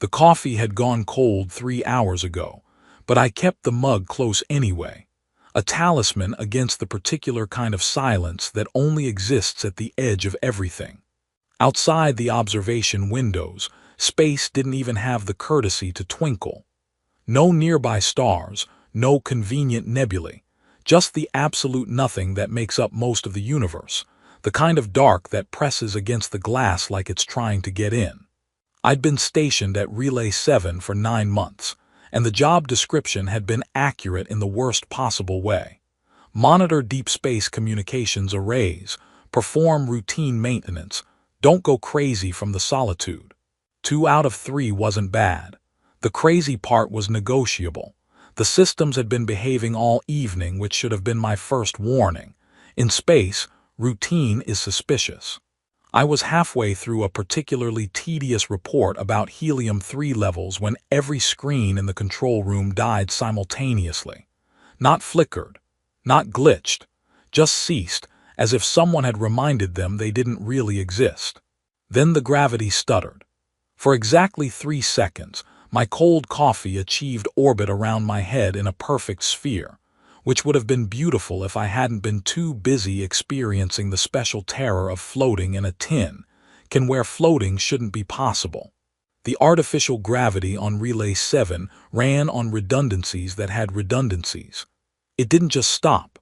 The coffee had gone cold 3 hours ago, but I kept the mug close anyway, a talisman against the particular kind of silence that only exists at the edge of everything. Outside the observation windows, space didn't even have the courtesy to twinkle. No nearby stars, no convenient nebulae, just the absolute nothing that makes up most of the universe, the kind of dark that presses against the glass like it's trying to get in. I'd been stationed at Relay 7 for 9 months, and the job description had been accurate in the worst possible way. Monitor deep space communications arrays, perform routine maintenance, don't go crazy from the solitude. 2 out of 3 wasn't bad. The crazy part was negotiable. The systems had been behaving all evening, which should have been my first warning. In space, routine is suspicious. I was halfway through a particularly tedious report about helium-3 levels when every screen in the control room died simultaneously. Not flickered, not glitched, just ceased, as if someone had reminded them they didn't really exist. Then the gravity stuttered. For exactly 3 seconds, my cold coffee achieved orbit around my head in a perfect sphere, which would have been beautiful if I hadn't been too busy experiencing the special terror of floating in a tin, where floating shouldn't be possible. The artificial gravity on Relay 7 ran on redundancies that had redundancies. It didn't just stop.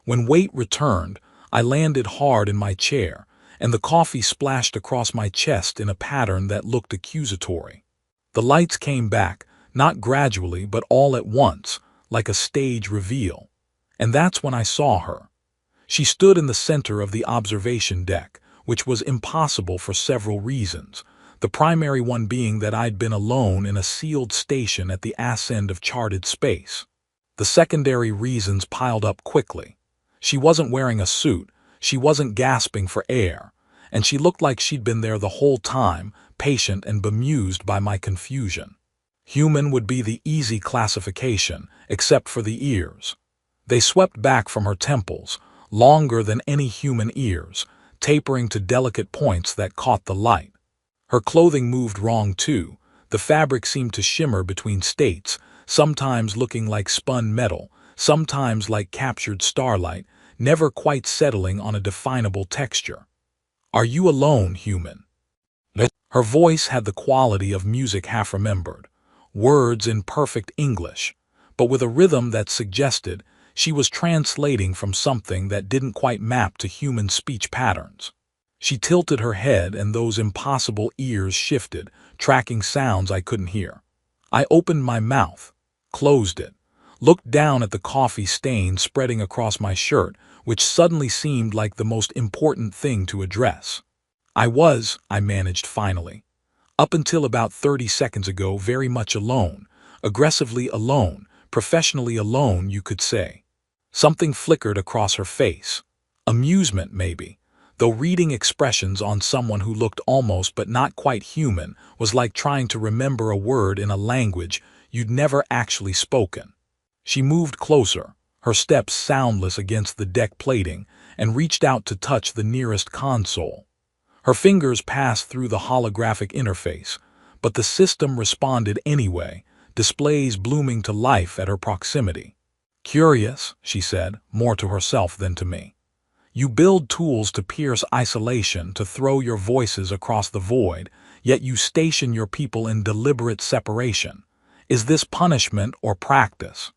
When weight returned, I landed hard in my chair, and the coffee splashed across my chest in a pattern that looked accusatory. The lights came back, not gradually but all at once, like a stage reveal. And that's when I saw her. She stood in the center of the observation deck, which was impossible for several reasons, the primary one being that I'd been alone in a sealed station at the ass end of charted space. The secondary reasons piled up quickly. She wasn't wearing a suit, she wasn't gasping for air, and she looked like she'd been there the whole time, patient and bemused by my confusion. Human would be the easy classification, except for the ears. They swept back from her temples, longer than any human ears, tapering to delicate points that caught the light. Her clothing moved wrong too. The fabric seemed to shimmer between states, sometimes looking like spun metal, sometimes like captured starlight, never quite settling on a definable texture. "Are you alone, human?" Her voice had the quality of music half-remembered, words in perfect English, but with a rhythm that suggested she was translating from something that didn't quite map to human speech patterns. She tilted her head and those impossible ears shifted, tracking sounds I couldn't hear. I opened my mouth, closed it, looked down at the coffee stain spreading across my shirt, which suddenly seemed like the most important thing to address. I managed finally. Up until about 30 seconds ago, very much alone, aggressively alone, professionally alone, you could say. Something flickered across her face. Amusement, maybe, though reading expressions on someone who looked almost but not quite human was like trying to remember a word in a language you'd never actually spoken. She moved closer, her steps soundless against the deck plating, and reached out to touch the nearest console. Her fingers passed through the holographic interface, but the system responded anyway, displays blooming to life at her proximity. "Curious," she said, more to herself than to me. "You build tools to pierce isolation, to throw your voices across the void, yet you station your people in deliberate separation. Is this punishment or practice?"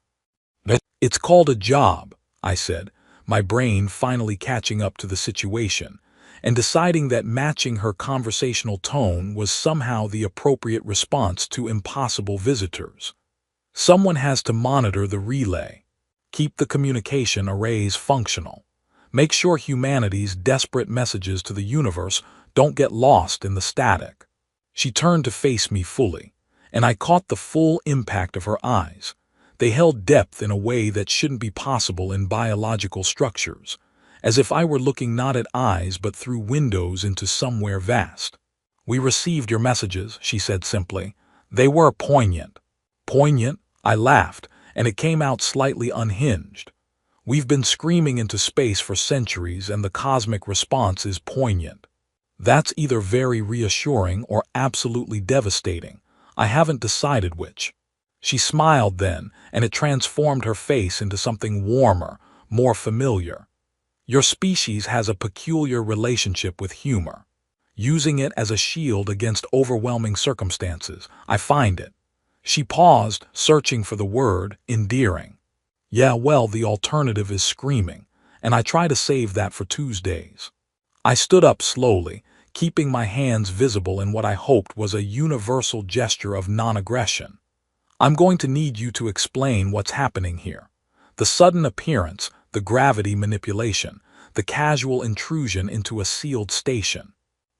"It's called a job," I said, my brain finally catching up to the situation, and deciding that matching her conversational tone was somehow the appropriate response to impossible visitors. "Someone has to monitor the relay, keep the communication arrays functional, make sure humanity's desperate messages to the universe don't get lost in the static." She turned to face me fully, and I caught the full impact of her eyes. They held depth in a way that shouldn't be possible in biological structures, as if I were looking not at eyes but through windows into somewhere vast. "We received your messages," she said simply. "They were poignant." "Poignant?" I laughed, and it came out slightly unhinged. "We've been screaming into space for centuries, and the cosmic response is poignant." "That's either very reassuring or absolutely devastating," I haven't decided which." She smiled then, and it transformed her face into something warmer, more familiar. "Your species has a peculiar relationship with humor, using it as a shield against overwhelming circumstances. I find it." She paused, searching for the word, endearing. "Yeah, well, the alternative is screaming, and I try to save that for Tuesdays." I stood up slowly, keeping my hands visible in what I hoped was a universal gesture of non-aggression. "I'm going to need you to explain what's happening here. The sudden appearance, the gravity manipulation, the casual intrusion into a sealed station.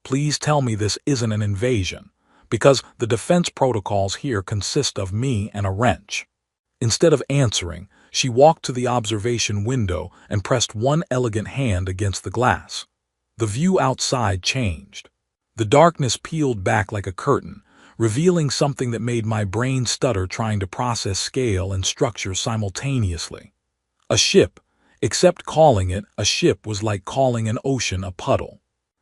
Please tell me this isn't an invasion, because the defense protocols here consist of me and a wrench." Instead of answering, she walked to the observation window and pressed one elegant hand against the glass. The view outside changed. The darkness peeled back like a curtain, revealing something that made my brain stutter trying to process scale and structure simultaneously. A ship, except calling it a ship was like calling an ocean a puddle.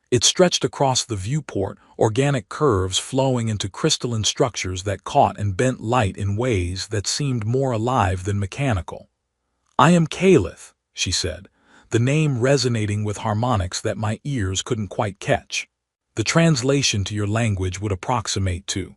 It stretched across the viewport, organic curves flowing into crystalline structures that caught and bent light in ways that seemed more alive than mechanical. "I am Caliph," she said, the name resonating with harmonics that my ears couldn't quite catch. "The translation to your language would approximate to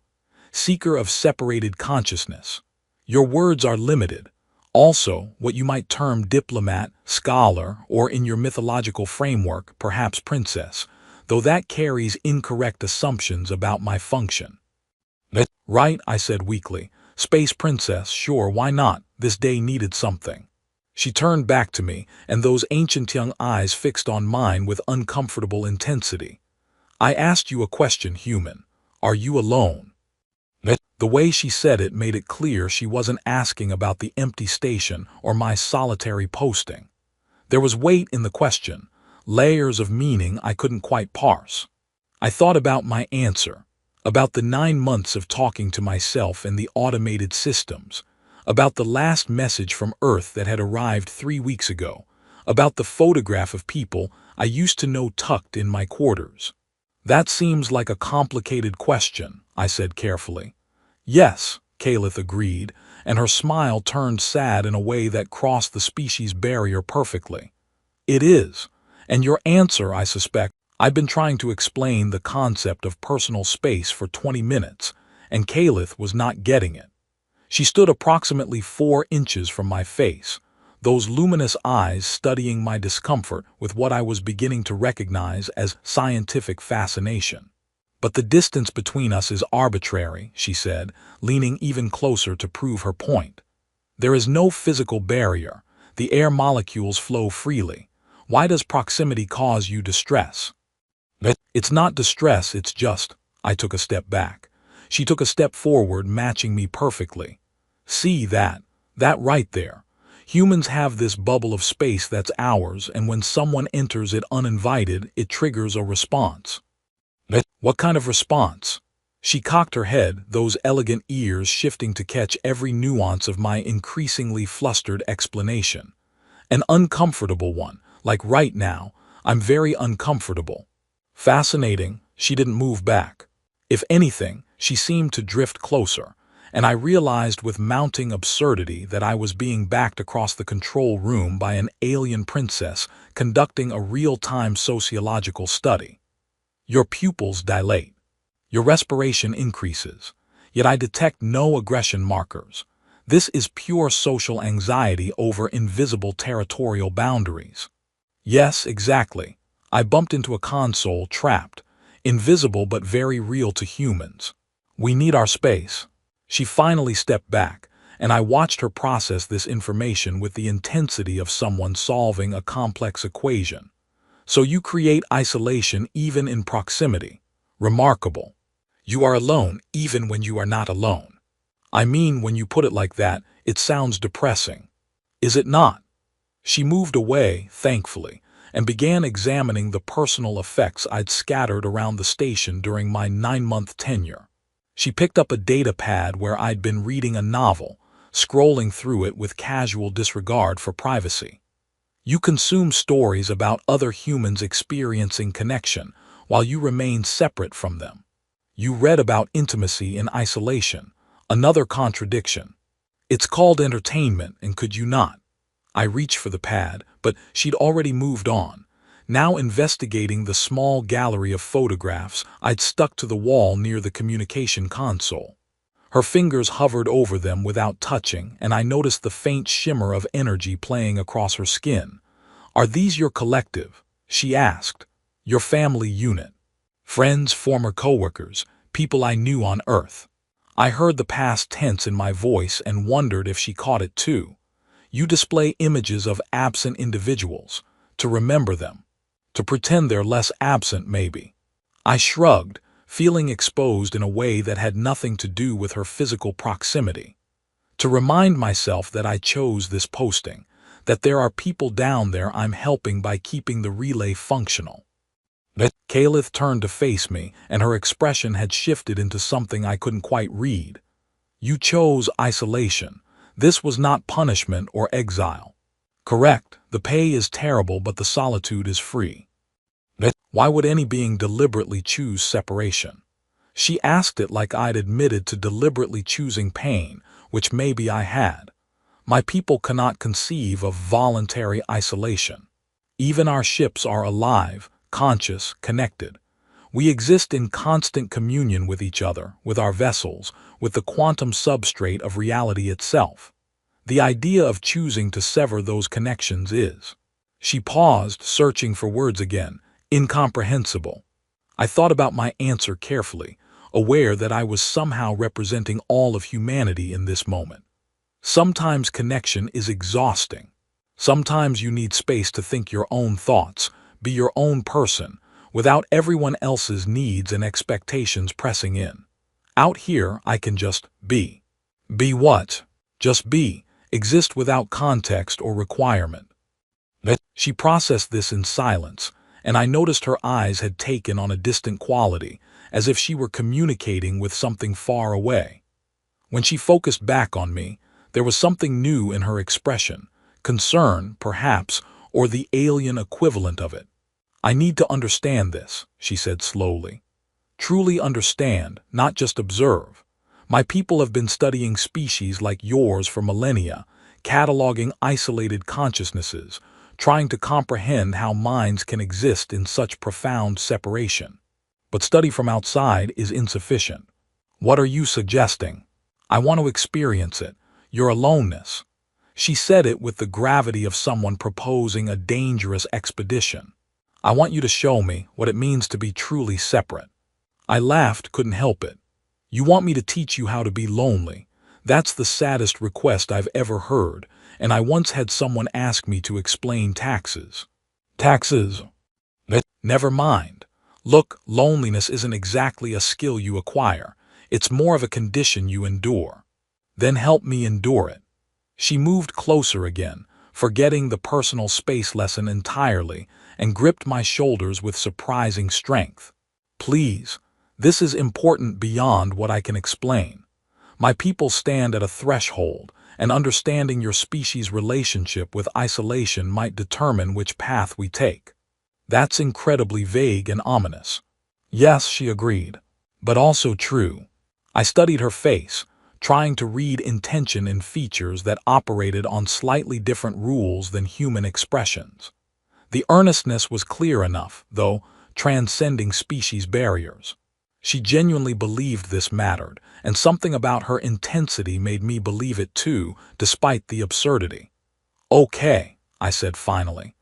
seeker of separated consciousness. Your words are limited. Also, what you might term diplomat, scholar, or in your mythological framework, perhaps princess, though that carries incorrect assumptions about my function." "Right," I said weakly. "Space princess, sure, why not? This day needed something." She turned back to me, and those ancient young eyes fixed on mine with uncomfortable intensity. "I asked you a question, human. Are you alone?" The way she said it made it clear she wasn't asking about the empty station or my solitary posting. There was weight in the question, layers of meaning I couldn't quite parse. I thought about my answer, about the 9 months of talking to myself and the automated systems, about the last message from Earth that had arrived 3 weeks ago, about the photograph of people I used to know tucked in my quarters. "That seems like a complicated question," I said carefully. "Yes," Caliph agreed, and her smile turned sad in a way that crossed the species barrier perfectly. "It is. And your answer, I suspect, I've been trying to explain the concept of personal space for 20 minutes, and Caliph was not getting it." She stood approximately 4 inches from my face, those luminous eyes studying my discomfort with what I was beginning to recognize as scientific fascination. "But the distance between us is arbitrary," she said, leaning even closer to prove her point. "There is no physical barrier. The air molecules flow freely. Why does proximity cause you distress?" "It's not distress, it's just—" I took a step back. She took a step forward, matching me perfectly. "See that? That right there. Humans have this bubble of space that's ours, and when someone enters it uninvited, it triggers a response." "What kind of response?" She cocked her head, those elegant ears shifting to catch every nuance of my increasingly flustered explanation. "An uncomfortable one, like right now. I'm very uncomfortable." "Fascinating." She didn't move back. If anything, she seemed to drift closer, and I realized with mounting absurdity that I was being backed across the control room by an alien princess conducting a real-time sociological study. "Your pupils dilate. Your respiration increases. Yet I detect no aggression markers. This is pure social anxiety over invisible territorial boundaries." "Yes, exactly. I bumped into a console, trapped. Invisible but very real to humans. We need our space." She finally stepped back, and I watched her process this information with the intensity of someone solving a complex equation. "So you create isolation even in proximity. Remarkable. You are alone even when you are not alone." "I mean, when you put it like that, it sounds depressing." "Is it not?" She moved away, thankfully, and began examining the personal effects I'd scattered around the station during my 9-month tenure. She picked up a data pad where I'd been reading a novel, scrolling through it with casual disregard for privacy. "You consume stories about other humans experiencing connection while you remain separate from them. You read about intimacy in isolation. Another contradiction. It's called entertainment, and could you not? I reached for the pad, but she'd already moved on, now investigating the small gallery of photographs I'd stuck to the wall near the communication console. Her fingers hovered over them without touching, and I noticed the faint shimmer of energy playing across her skin. "Are these your collective?" she asked. "Your family unit? Friends, former coworkers, people I knew on Earth?" I heard the past tense in my voice and wondered if she caught it too. You display images of absent individuals, to remember them, to pretend they're less absent maybe. I shrugged, feeling exposed in a way that had nothing to do with her physical proximity. To remind myself that I chose this posting, that there are people down there I'm helping by keeping the relay functional. Kalith turned to face me, and her expression had shifted into something I couldn't quite read. You chose isolation. This was not punishment or exile. Correct, the pay is terrible, but the solitude is free. Why would any being deliberately choose separation? She asked it like I'd admitted to deliberately choosing pain, which maybe I had. My people cannot conceive of voluntary isolation. Even our ships are alive, conscious, connected. We exist in constant communion with each other, with our vessels, with the quantum substrate of reality itself. The idea of choosing to sever those connections is. She paused, searching for words again. Incomprehensible. I thought about my answer carefully, aware that I was somehow representing all of humanity in this moment. Sometimes connection is exhausting. Sometimes you need space to think your own thoughts, be your own person, without everyone else's needs and expectations pressing in. Out here, I can just be. Be what? Just be. Exist without context or requirement. She processed this in silence, and I noticed her eyes had taken on a distant quality, as if she were communicating with something far away. When she focused back on me, there was something new in her expression, concern, perhaps, or the alien equivalent of it. "I need to understand this," she said slowly. "Truly understand, not just observe. My people have been studying species like yours for millennia, cataloging isolated consciousnesses, trying to comprehend how minds can exist in such profound separation. But study from outside is insufficient. What are you suggesting? I want to experience it, your aloneness." She said it with the gravity of someone proposing a dangerous expedition. "I want you to show me what it means to be truly separate." I laughed, couldn't help it. "You want me to teach you how to be lonely? That's the saddest request I've ever heard, and I once had someone ask me to explain taxes." Taxes? Never mind. Look, loneliness isn't exactly a skill you acquire. It's more of a condition you endure. Then help me endure it. She moved closer again, forgetting the personal space lesson entirely, and gripped my shoulders with surprising strength. "Please, this is important beyond what I can explain. My people stand at a threshold, and understanding your species' relationship with isolation might determine which path we take." That's incredibly vague and ominous. Yes, she agreed, but also true. I studied her face, trying to read intention in features that operated on slightly different rules than human expressions. The earnestness was clear enough, though, transcending species barriers. She genuinely believed this mattered, and something about her intensity made me believe it too, despite the absurdity. "Okay," I said finally,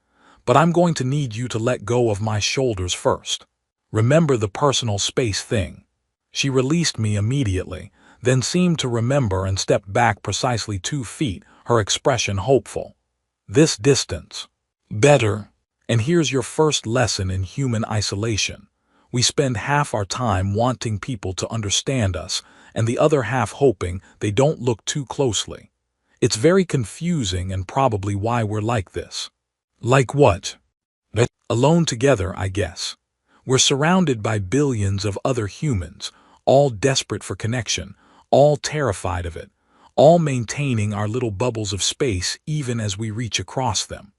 "but I'm going to need you to let go of my shoulders first. Remember the personal space thing." She released me immediately, then seemed to remember and stepped back precisely 2 feet, her expression hopeful. "This distance. Better. And here's your first lesson in human isolation. We spend half our time wanting people to understand us, and the other half hoping they don't look too closely. It's very confusing and probably why we're like this." "Like what?" "Alone together, I guess. We're surrounded by billions of other humans, all desperate for connection, all terrified of it, all maintaining our little bubbles of space even as we reach across them."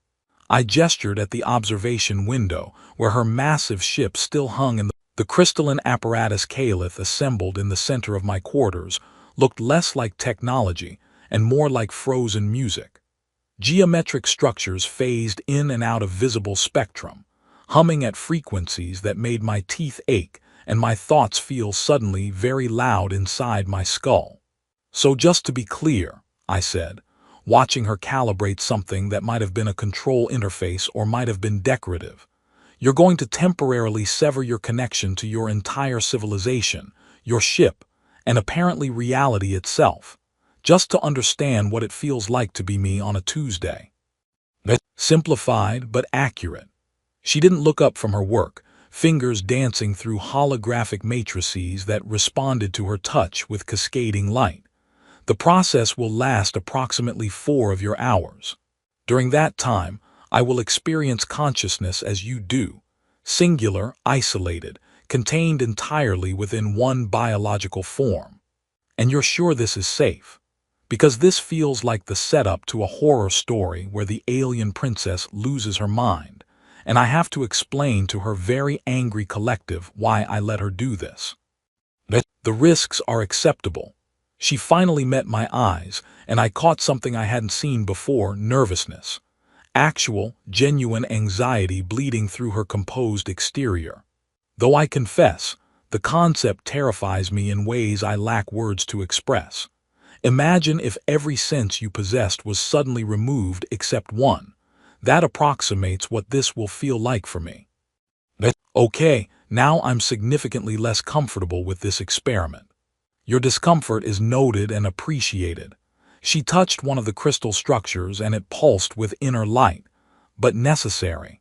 I gestured at the observation window, where her massive ship still hung in The crystalline apparatus Caliph assembled in the center of my quarters looked less like technology and more like frozen music. Geometric structures phased in and out of visible spectrum, humming at frequencies that made my teeth ache and my thoughts feel suddenly very loud inside my skull. "So just to be clear," I said, watching her calibrate something that might have been a control interface or might have been decorative, "you're going to temporarily sever your connection to your entire civilization, your ship, and apparently reality itself, just to understand what it feels like to be me on a Tuesday." Simplified but accurate. She didn't look up from her work, fingers dancing through holographic matrices that responded to her touch with cascading light. "The process will last approximately 4 of your hours. During that time, I will experience consciousness as you do, singular, isolated, contained entirely within one biological form. And you're sure this is safe? Because this feels like the setup to a horror story where the alien princess loses her mind, and I have to explain to her very angry collective why I let her do this. The risks are acceptable." She finally met my eyes, and I caught something I hadn't seen before: nervousness. Actual, genuine anxiety bleeding through her composed exterior. Though I confess, the concept terrifies me in ways I lack words to express. Imagine if every sense you possessed was suddenly removed except one. That approximates what this will feel like for me. Okay, now I'm significantly less comfortable with this experiment. Your discomfort is noted and appreciated. She touched one of the crystal structures and it pulsed with inner light, but necessary.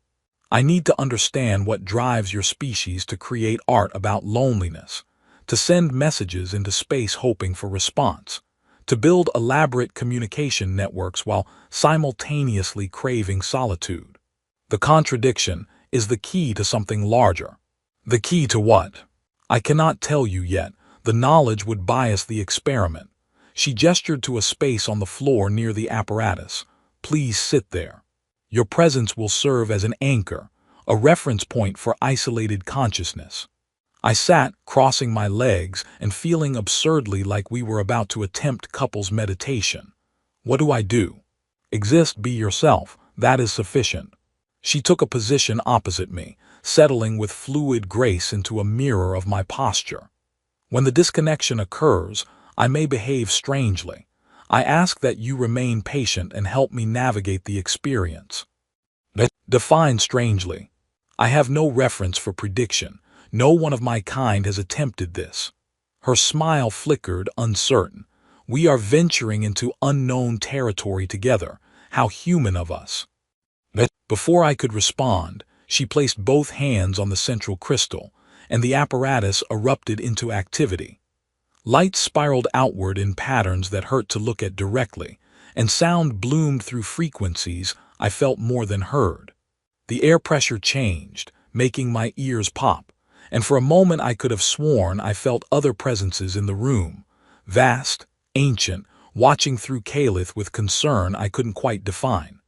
I need to understand what drives your species to create art about loneliness, to send messages into space hoping for response, to build elaborate communication networks while simultaneously craving solitude. The contradiction is the key to something larger. The key to what? I cannot tell you yet. The knowledge would bias the experiment. She gestured to a space on the floor near the apparatus. "Please sit there. Your presence will serve as an anchor, a reference point for isolated consciousness." I sat, crossing my legs and feeling absurdly like we were about to attempt couples meditation. What do I do? Exist, be yourself, that is sufficient. She took a position opposite me, settling with fluid grace into a mirror of my posture. When the disconnection occurs, I may behave strangely. I ask that you remain patient and help me navigate the experience. Define strangely. I have no reference for prediction. No one of my kind has attempted this. Her smile flickered, uncertain. We are venturing into unknown territory together. How human of us. Before I could respond, she placed both hands on the central crystal, and the apparatus erupted into activity. Light spiraled outward in patterns that hurt to look at directly, and sound bloomed through frequencies I felt more than heard. The air pressure changed, making my ears pop, and for a moment I could have sworn I felt other presences in the room, vast, ancient, watching through Caliph with concern I couldn't quite define.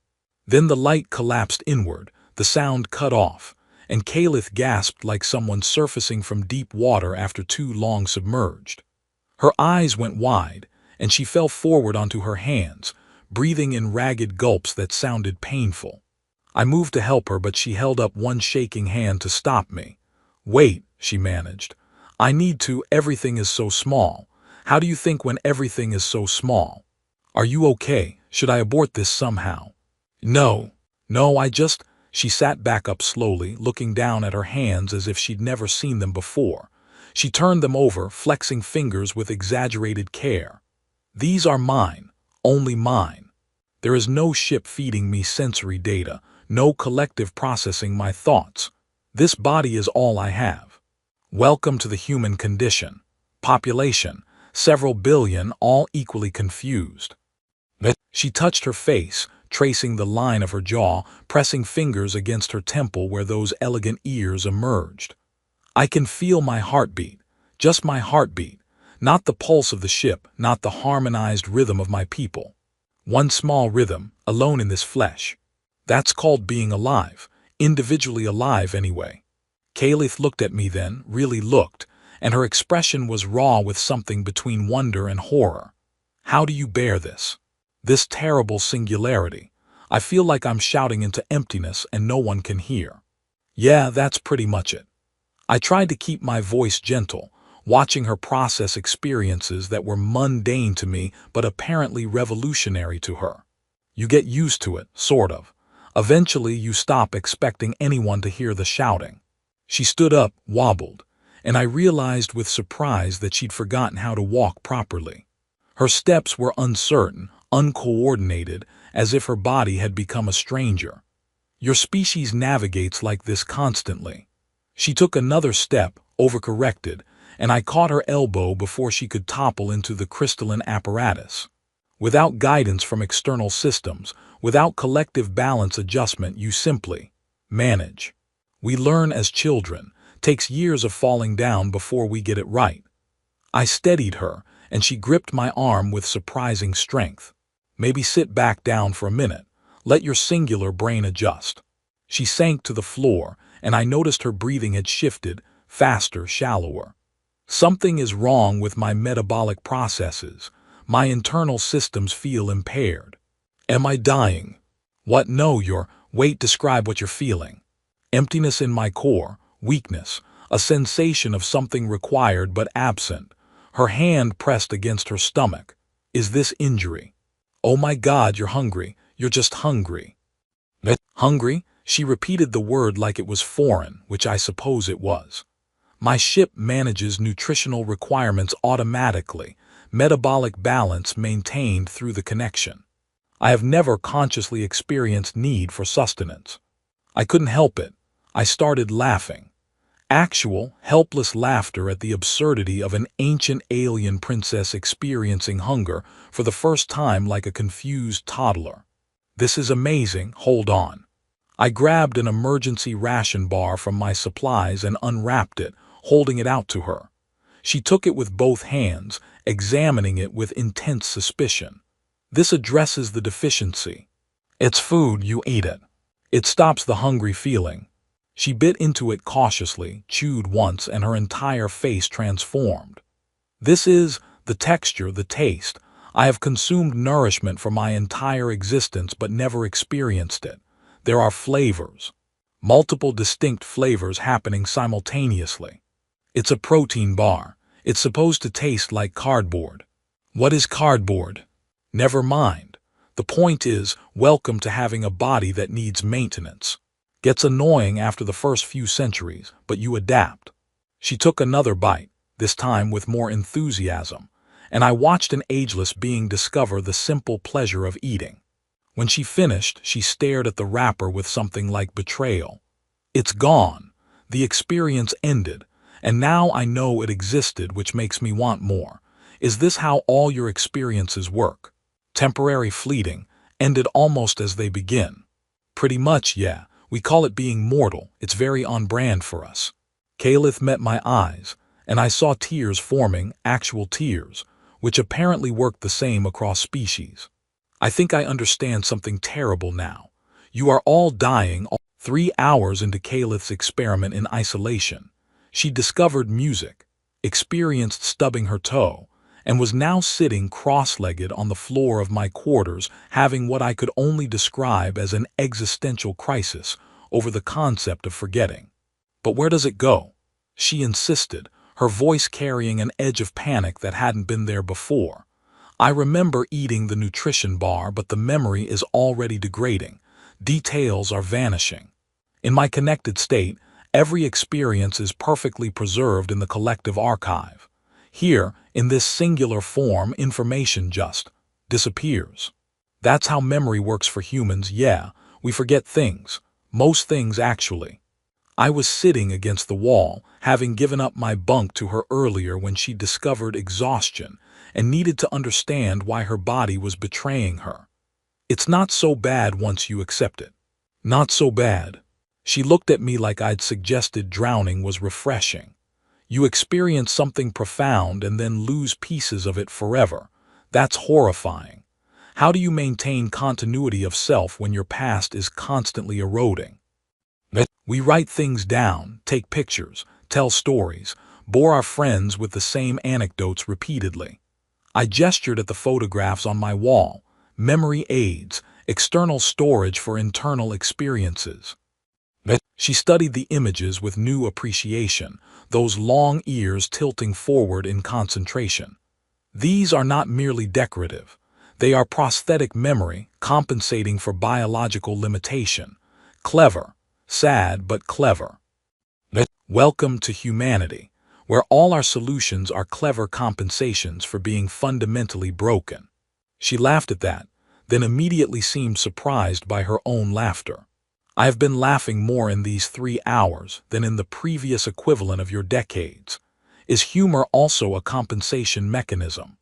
Then the light collapsed inward, the sound cut off, and Caliph gasped like someone surfacing from deep water after too long submerged. Her eyes went wide, and she fell forward onto her hands, breathing in ragged gulps that sounded painful. I moved to help her, but she held up one shaking hand to stop me. "Wait," she managed. "I need to. Everything is so small. How do you think when everything is so small? Are you okay? Should I abort this somehow?" No, She sat back up slowly, looking down at her hands as if she'd never seen them before. She turned them over, flexing fingers with exaggerated care. "These are mine, only mine. There is no ship feeding me sensory data, no collective processing my thoughts. This body is all I have. Welcome to the human condition. Population, several billion, all equally confused." She touched her face, tracing the line of her jaw, pressing fingers against her temple where those elegant ears emerged. "I can feel my heartbeat, just my heartbeat, not the pulse of the ship, not the harmonized rhythm of my people. One small rhythm, alone in this flesh. That's called being alive, individually alive anyway. Caliph looked at me then, really looked, and her expression was raw with something between wonder and horror. How do you bear this? This terrible singularity. I feel like I'm shouting into emptiness and no one can hear. Yeah, that's pretty much it. I tried to keep my voice gentle, watching her process experiences that were mundane to me but apparently revolutionary to her. You get used to it, sort of. Eventually you stop expecting anyone to hear the shouting. She stood up, wobbled, and I realized with surprise that she'd forgotten how to walk properly. Her steps were uncertain, uncoordinated, as if her body had become a stranger. Your species navigates like this constantly. She took another step, overcorrected, and I caught her elbow before she could topple into the crystalline apparatus. Without guidance from external systems, without collective balance adjustment, you simply manage. We learn as children. Takes years of falling down before we get it right. I steadied her, and she gripped my arm with surprising strength. Maybe sit back down for a minute. Let your singular brain adjust. She sank to the floor, and I noticed her breathing had shifted, faster, shallower. Something is wrong with my metabolic processes. My internal systems feel impaired. Am I dying? What? No, wait, describe what you're feeling. Emptiness in my core, weakness, a sensation of something required but absent. Her hand pressed against her stomach. Is this injury? Oh my God, you're hungry. You're just hungry. Hungry? She repeated the word like it was foreign, which I suppose it was. My ship manages nutritional requirements automatically, metabolic balance maintained through the connection. I have never consciously experienced need for sustenance. I couldn't help it. I started laughing. Actual, helpless laughter at the absurdity of an ancient alien princess experiencing hunger for the first time like a confused toddler. This is amazing, hold on. I grabbed an emergency ration bar from my supplies and unwrapped it, holding it out to her. She took it with both hands, examining it with intense suspicion. This addresses the deficiency. It's food, you eat it. It stops the hungry feeling. She bit into it cautiously, chewed once, and her entire face transformed. This is the texture, the taste. I have consumed nourishment for my entire existence but never experienced it. There are flavors. Multiple distinct flavors happening simultaneously. It's a protein bar. It's supposed to taste like cardboard. What is cardboard? Never mind. The point is, welcome to having a body that needs maintenance. Gets annoying after the first few centuries, but you adapt. She took another bite, this time with more enthusiasm, and I watched an ageless being discover the simple pleasure of eating. When she finished, she stared at the wrapper with something like betrayal. It's gone. The experience ended, and now I know it existed, which makes me want more. Is this how all your experiences work? Temporary, fleeting, ended almost as they begin. Pretty much, yeah. We call it being mortal. It's very on brand for us. Caliph met my eyes, and I saw tears forming, actual tears, which apparently work the same across species. I think I understand something terrible now. You are all dying. 3 hours into Caliph's experiment in isolation, she discovered music, experienced stubbing her toe, and was now sitting cross-legged on the floor of my quarters, having what I could only describe as an existential crisis over the concept of forgetting. But where does it go? She insisted, her voice carrying an edge of panic that hadn't been there before. I remember eating the nutrition bar, but the memory is already degrading. Details are vanishing. In my connected state, every experience is perfectly preserved in the collective archive. Here, in this singular form, information just disappears. That's how memory works for humans. Yeah, we forget things. Most things, actually. I was sitting against the wall, having given up my bunk to her earlier when she discovered exhaustion and needed to understand why her body was betraying her. It's not so bad once you accept it. Not so bad. She looked at me like I'd suggested drowning was refreshing. You experience something profound and then lose pieces of it forever. That's horrifying. How do you maintain continuity of self when your past is constantly eroding? We write things down, take pictures, tell stories, bore our friends with the same anecdotes repeatedly. I gestured at the photographs on my wall, memory aids, external storage for internal experiences. She studied the images with new appreciation, those long ears tilting forward in concentration. These are not merely decorative. They are prosthetic memory compensating for biological limitation. Clever, sad but clever. Welcome to humanity, where all our solutions are clever compensations for being fundamentally broken. She laughed at that, then immediately seemed surprised by her own laughter. I have been laughing more in these 3 hours than in the previous equivalent of your decades. Is humor also a compensation mechanism?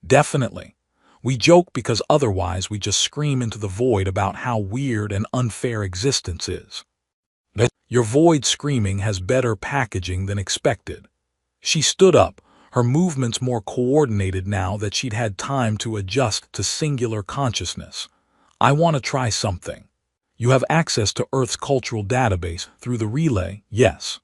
Definitely. We joke because otherwise we just scream into the void about how weird and unfair existence is. Your void screaming has better packaging than expected. She stood up, her movements more coordinated now that she'd had time to adjust to singular consciousness. I want to try something. You have access to Earth's cultural database through the relay, yes.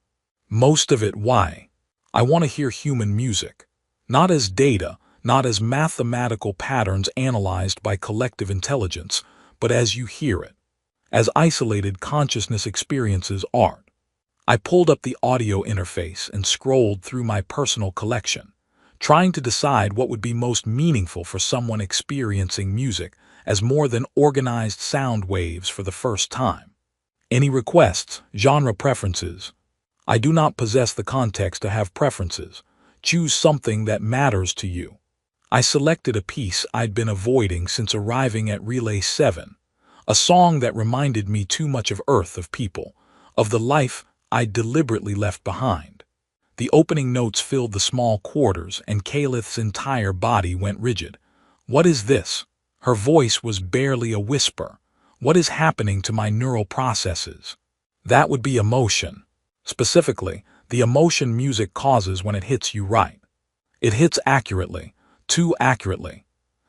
Most of it, why? I want to hear human music. Not as data, not as mathematical patterns analyzed by collective intelligence, but as you hear it. As isolated consciousness experiences art. I pulled up the audio interface and scrolled through my personal collection, trying to decide what would be most meaningful for someone experiencing music as more than organized sound waves for the first time. Any requests, genre preferences? I do not possess the context to have preferences. Choose something that matters to you. I selected a piece I'd been avoiding since arriving at Relay 7, a song that reminded me too much of Earth, of people, of the life I'd deliberately left behind. The opening notes filled the small quarters and Calith's entire body went rigid. What is this? Her voice was barely a whisper. What is happening to my neural processes? That would be emotion. Specifically, the emotion music causes when it hits you right. It hits accurately, too accurately.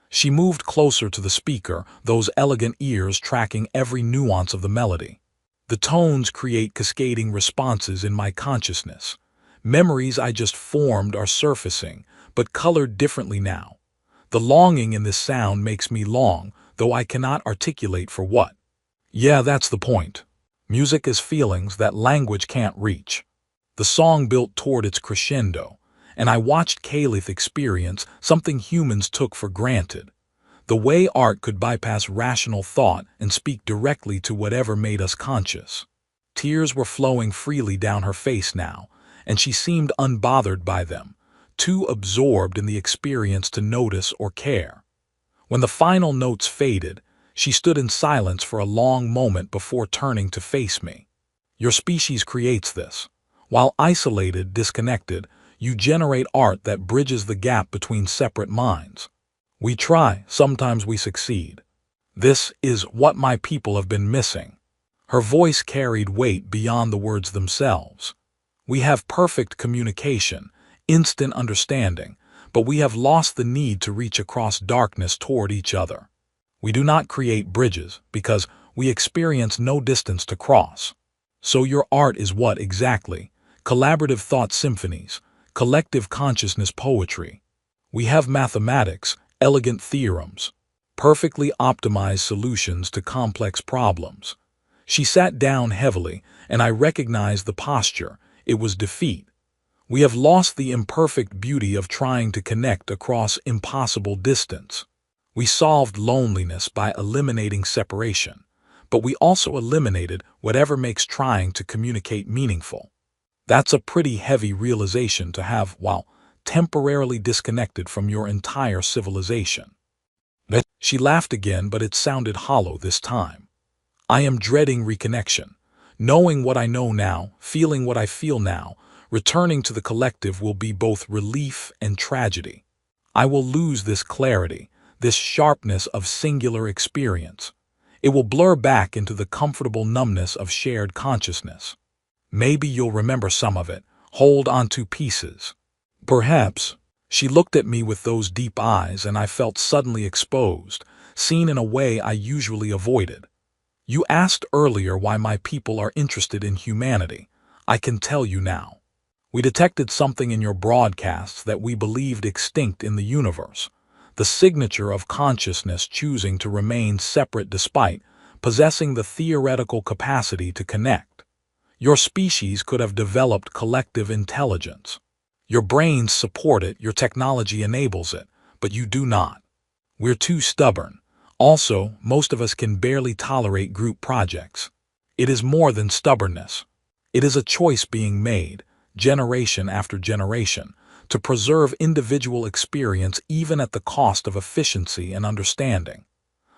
She moved closer to the speaker, those elegant ears tracking every nuance of the melody. The tones create cascading responses in my consciousness. Memories I just formed are surfacing, but colored differently now. The longing in this sound makes me long, though I cannot articulate for what. Yeah, that's the point. Music is feelings that language can't reach. The song built toward its crescendo, and I watched Calith experience something humans took for granted. The way art could bypass rational thought and speak directly to whatever made us conscious. Tears were flowing freely down her face now, and she seemed unbothered by them, too absorbed in the experience to notice or care. When the final notes faded, she stood in silence for a long moment before turning to face me. Your species creates this. While isolated, disconnected, you generate art that bridges the gap between separate minds. We try, sometimes we succeed. This is what my people have been missing. Her voice carried weight beyond the words themselves. We have perfect communication, instant understanding, but we have lost the need to reach across darkness toward each other. We do not create bridges because we experience no distance to cross. So your art is what exactly? Collaborative thought symphonies, collective consciousness poetry. We have mathematics, elegant theorems, perfectly optimized solutions to complex problems. She sat down heavily, and I recognized the posture. It was defeat. We have lost the imperfect beauty of trying to connect across impossible distance. We solved loneliness by eliminating separation, but we also eliminated whatever makes trying to communicate meaningful. That's a pretty heavy realization to have while temporarily disconnected from your entire civilization. She laughed again, but it sounded hollow this time. I am dreading reconnection. Knowing what I know now, feeling what I feel now, returning to the collective will be both relief and tragedy. I will lose this clarity, this sharpness of singular experience. It will blur back into the comfortable numbness of shared consciousness. Maybe you'll remember some of it, hold onto pieces. Perhaps. She looked at me with those deep eyes and I felt suddenly exposed, seen in a way I usually avoided. You asked earlier why my people are interested in humanity. I can tell you now. We detected something in your broadcasts that we believed extinct in the universe. The signature of consciousness choosing to remain separate despite possessing the theoretical capacity to connect. Your species could have developed collective intelligence. Your brains support it, your technology enables it, but you do not. We're too stubborn. Also, most of us can barely tolerate group projects. It is more than stubbornness. It is a choice being made, generation after generation, to preserve individual experience even at the cost of efficiency and understanding.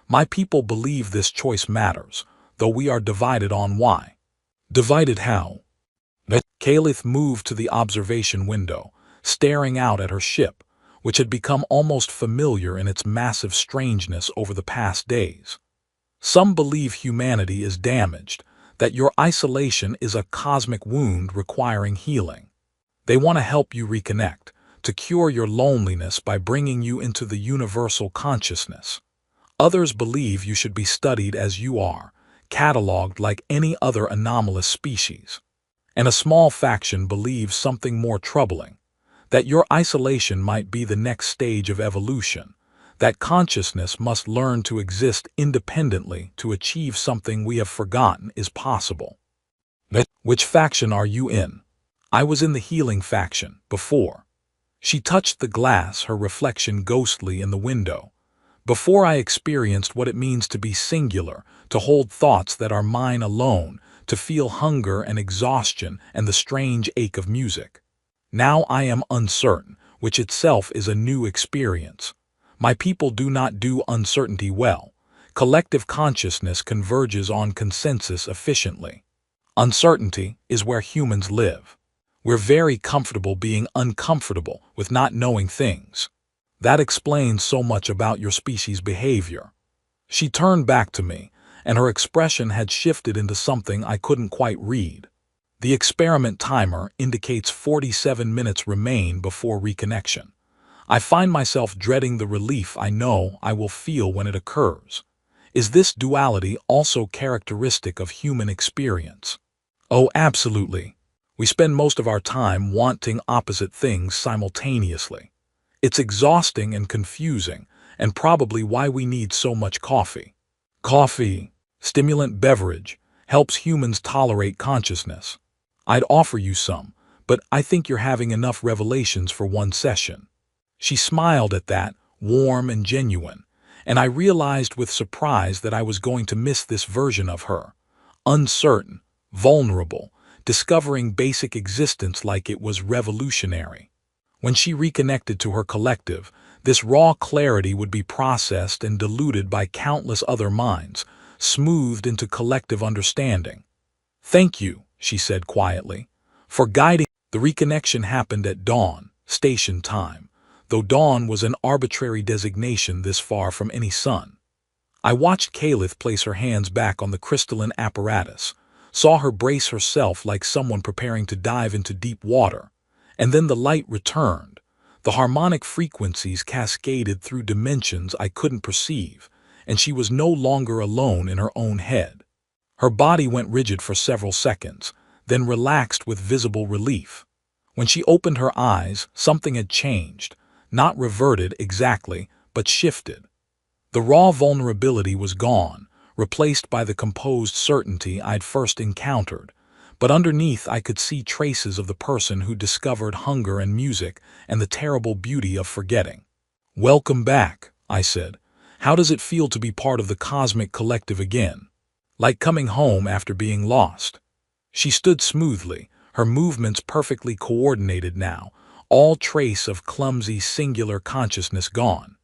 My people believe this choice matters, though we are divided on why. Divided how? Caliph moved to the observation window, staring out at her ship, which had become almost familiar in its massive strangeness over the past days. Some believe humanity is damaged, that your isolation is a cosmic wound requiring healing. They want to help you reconnect, to cure your loneliness by bringing you into the universal consciousness. Others believe you should be studied as you are, cataloged like any other anomalous species. And a small faction believes something more troubling, that your isolation might be the next stage of evolution, that consciousness must learn to exist independently to achieve something we have forgotten is possible. Which faction are you in? I was in the healing faction, before. She touched the glass, her reflection ghostly in the window. Before I experienced what it means to be singular, to hold thoughts that are mine alone, to feel hunger and exhaustion and the strange ache of music. Now I am uncertain, which itself is a new experience. My people do not do uncertainty well. Collective consciousness converges on consensus efficiently. Uncertainty is where humans live. We're very comfortable being uncomfortable with not knowing things. That explains so much about your species' behavior. She turned back to me, and her expression had shifted into something I couldn't quite read. The experiment timer indicates 47 minutes remain before reconnection. I find myself dreading the relief I know I will feel when it occurs. Is this duality also characteristic of human experience? Oh, absolutely. We spend most of our time wanting opposite things simultaneously. It's exhausting and confusing, and probably why we need so much coffee. Coffee, stimulant beverage, helps humans tolerate consciousness. I'd offer you some, but I think you're having enough revelations for one session. She smiled at that, warm and genuine, and I realized with surprise that I was going to miss this version of her. Uncertain, vulnerable, discovering basic existence like it was revolutionary. When she reconnected to her collective, this raw clarity would be processed and diluted by countless other minds, smoothed into collective understanding. Thank you, she said quietly, for guiding. The reconnection happened at dawn, station time, though dawn was an arbitrary designation this far from any sun. I watched Caliph place her hands back on the crystalline apparatus, saw her brace herself like someone preparing to dive into deep water, and then the light returned. The harmonic frequencies cascaded through dimensions I couldn't perceive, and she was no longer alone in her own head. Her body went rigid for several seconds, then relaxed with visible relief. When she opened her eyes, something had changed, not reverted exactly, but shifted. The raw vulnerability was gone, replaced by the composed certainty I'd first encountered, but underneath I could see traces of the person who discovered hunger and music and the terrible beauty of forgetting. Welcome back, I said. How does it feel to be part of the cosmic collective again? Like coming home after being lost. She stood smoothly, her movements perfectly coordinated now, all trace of clumsy singular consciousness gone.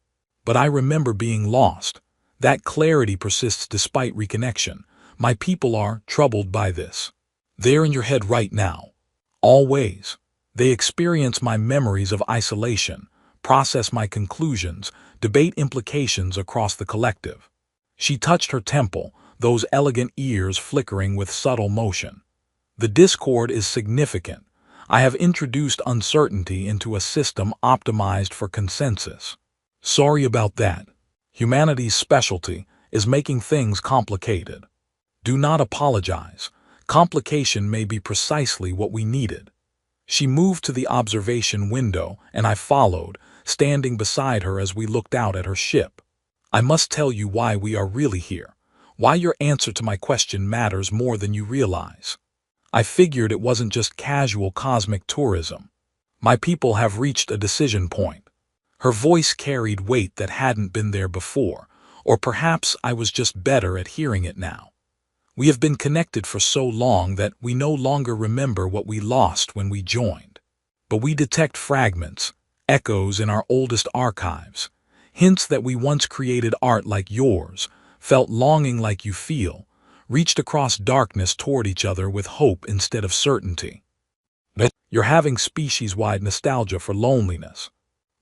But I remember being lost. That clarity persists despite reconnection. My people are troubled by this. They're in your head right now. Always. They experience my memories of isolation, process my conclusions, debate implications across the collective. She touched her temple, those elegant ears flickering with subtle motion. The discord is significant. I have introduced uncertainty into a system optimized for consensus. Sorry about that. Humanity's specialty is making things complicated. Do not apologize. Complication may be precisely what we needed. She moved to the observation window, and I followed, standing beside her as we looked out at her ship. I must tell you why we are really here, why your answer to my question matters more than you realize. I figured it wasn't just casual cosmic tourism. My people have reached a decision point. Her voice carried weight that hadn't been there before, or perhaps I was just better at hearing it now. We have been connected for so long that we no longer remember what we lost when we joined. But we detect fragments, echoes in our oldest archives, hints that we once created art like yours, felt longing like you feel, reached across darkness toward each other with hope instead of certainty. You're having species-wide nostalgia for loneliness.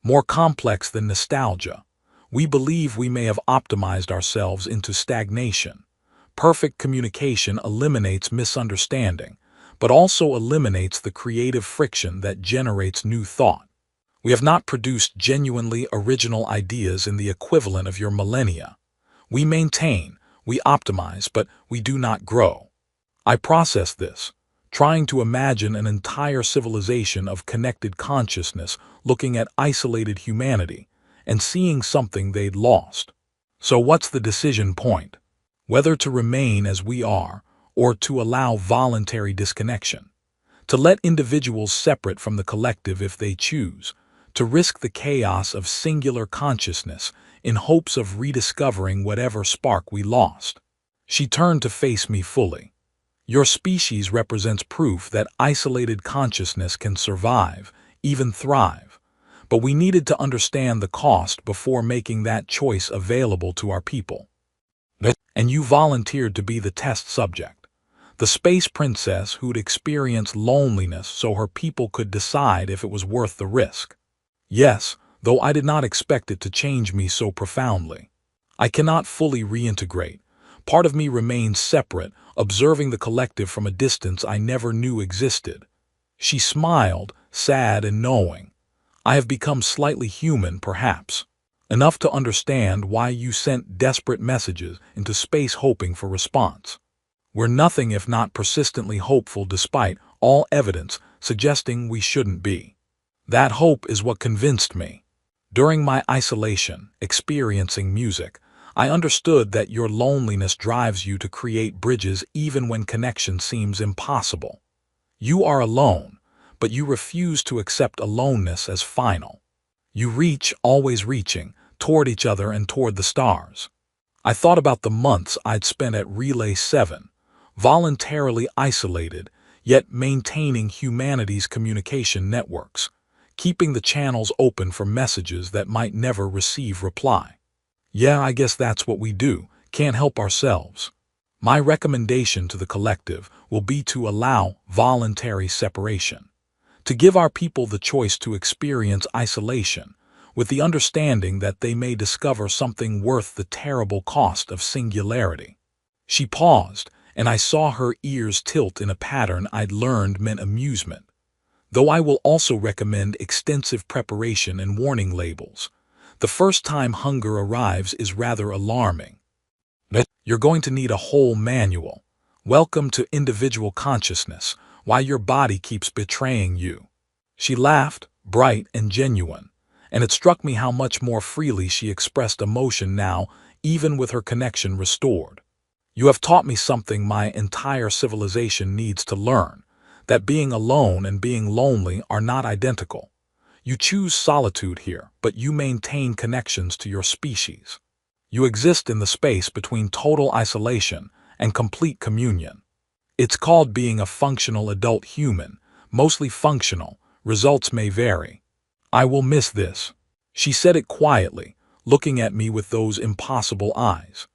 More complex than nostalgia, we believe we may have optimized ourselves into stagnation. Perfect communication eliminates misunderstanding, but also eliminates the creative friction that generates new thought. We have not produced genuinely original ideas in the equivalent of your millennia. We maintain, we optimize, but we do not grow. I process this, trying to imagine an entire civilization of connected consciousness looking at isolated humanity and seeing something they'd lost. So what's the decision point? Whether to remain as we are or to allow voluntary disconnection, to let individuals separate from the collective if they choose, to risk the chaos of singular consciousness in hopes of rediscovering whatever spark we lost. She turned to face me fully. Your species represents proof that isolated consciousness can survive, even thrive. But we needed to understand the cost before making that choice available to our people. And you volunteered to be the test subject, the space princess who'd experienced loneliness so her people could decide if it was worth the risk. Yes, though I did not expect it to change me so profoundly. I cannot fully reintegrate. Part of me remains separate, observing the collective from a distance I never knew existed. She smiled, sad and knowing. I have become slightly human, perhaps. Enough to understand why you sent desperate messages into space hoping for response. We're nothing if not persistently hopeful despite all evidence suggesting we shouldn't be. That hope is what convinced me. During my isolation, experiencing music, I understood that your loneliness drives you to create bridges even when connection seems impossible. You are alone, but you refuse to accept aloneness as final. You reach, always reaching, toward each other and toward the stars. I thought about the months I'd spent at Relay 7, voluntarily isolated, yet maintaining humanity's communication networks, keeping the channels open for messages that might never receive reply. Yeah, I guess that's what we do, can't help ourselves. My recommendation to the collective will be to allow voluntary separation, to give our people the choice to experience isolation, with the understanding that they may discover something worth the terrible cost of singularity. She paused, and I saw her ears tilt in a pattern I'd learned meant amusement. Though I will also recommend extensive preparation and warning labels. The first time hunger arrives is rather alarming. You're going to need a whole manual. Welcome to individual consciousness, why your body keeps betraying you. She laughed, bright and genuine, and it struck me how much more freely she expressed emotion now, even with her connection restored. You have taught me something my entire civilization needs to learn, that being alone and being lonely are not identical. You choose solitude here, but you maintain connections to your species. You exist in the space between total isolation and complete communion. It's called being a functional adult human, mostly functional. Results may vary. I will miss this. She said it quietly, looking at me with those impossible eyes.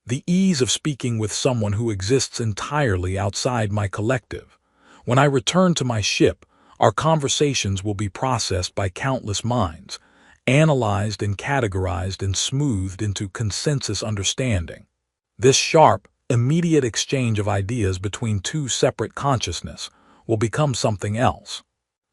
The ease of speaking with someone who exists entirely outside my collective. When I return to my ship, our conversations will be processed by countless minds, analyzed and categorized and smoothed into consensus understanding. This sharp, immediate exchange of ideas between two separate consciousness will become something else.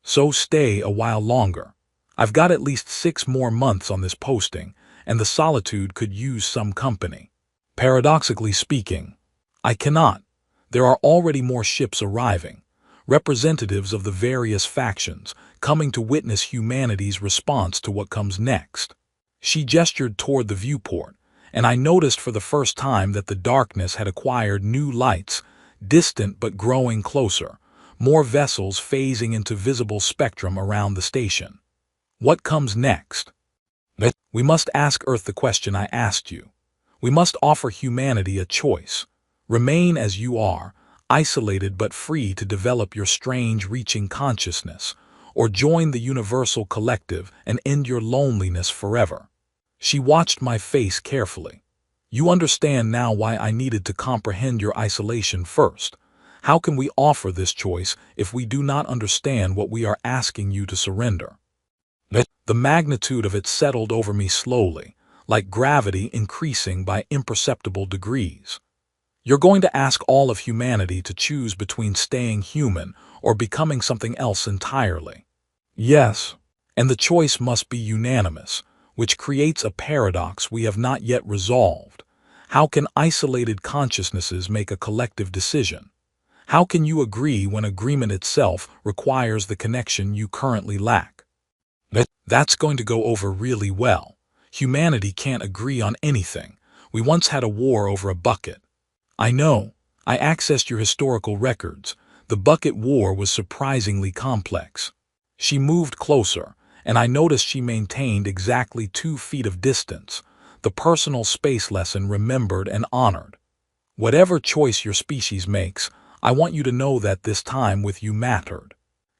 So stay a while longer. I've got at least 6 more months on this posting, and the solitude could use some company. Paradoxically speaking, I cannot. There are already more ships arriving, representatives of the various factions, coming to witness humanity's response to what comes next. She gestured toward the viewport, and I noticed for the first time that the darkness had acquired new lights, distant but growing closer, more vessels phasing into visible spectrum around the station. What comes next? We must ask Earth the question I asked you. We must offer humanity a choice. Remain as you are, isolated but free to develop your strange reaching consciousness, or join the universal collective and end your loneliness forever. She watched my face carefully. You understand now why I needed to comprehend your isolation first. How can we offer this choice if we do not understand what we are asking you to surrender? The magnitude of it settled over me slowly, like gravity increasing by imperceptible degrees. You're going to ask all of humanity to choose between staying human or becoming something else entirely. Yes, and the choice must be unanimous, which creates a paradox we have not yet resolved. How can isolated consciousnesses make a collective decision? How can you agree when agreement itself requires the connection you currently lack? That's going to go over really well. Humanity can't agree on anything. We once had a war over a bucket. I know. I accessed your historical records. The bucket war was surprisingly complex. She moved closer, and I noticed she maintained exactly 2 feet of distance, the personal space lesson remembered and honored. Whatever choice your species makes, I want you to know that this time with you mattered.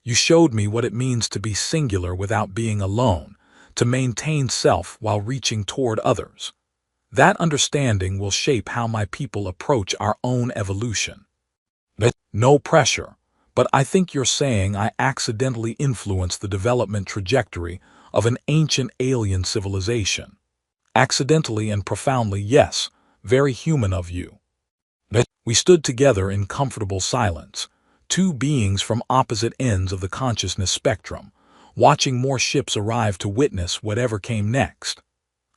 You showed me what it means to be singular without being alone, to maintain self while reaching toward others. That understanding will shape how my people approach our own evolution. No pressure, but I think you're saying I accidentally influenced the development trajectory of an ancient alien civilization. Accidentally and profoundly, yes, very human of you. We stood together in comfortable silence, 2 beings from opposite ends of the consciousness spectrum, watching more ships arrive to witness whatever came next.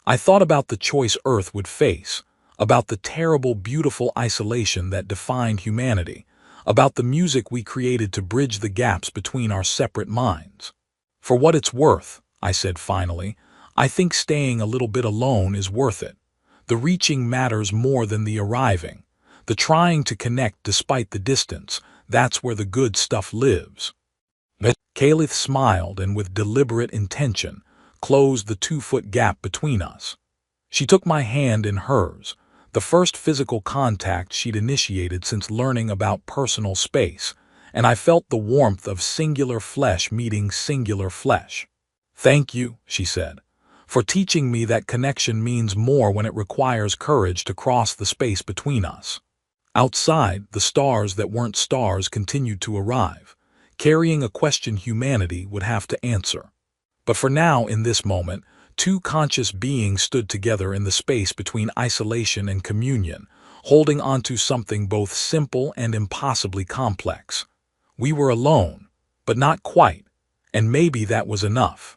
I thought about the choice Earth would face, about the terrible, beautiful isolation that defined humanity, about the music we created to bridge the gaps between our separate minds. For what it's worth, I said finally, I think staying a little bit alone is worth it. The reaching matters more than the arriving. The trying to connect despite the distance, that's where the good stuff lives. Caliph smiled and with deliberate intention closed the 2-foot gap between us. She took my hand in hers, the first physical contact she'd initiated since learning about personal space, and I felt the warmth of singular flesh meeting singular flesh. Thank you, she said, for teaching me that connection means more when it requires courage to cross the space between us. Outside, the stars that weren't stars continued to arrive, carrying a question humanity would have to answer. But for now, in this moment, 2 conscious beings stood together in the space between isolation and communion, holding onto something both simple and impossibly complex. We were alone, but not quite, and maybe that was enough.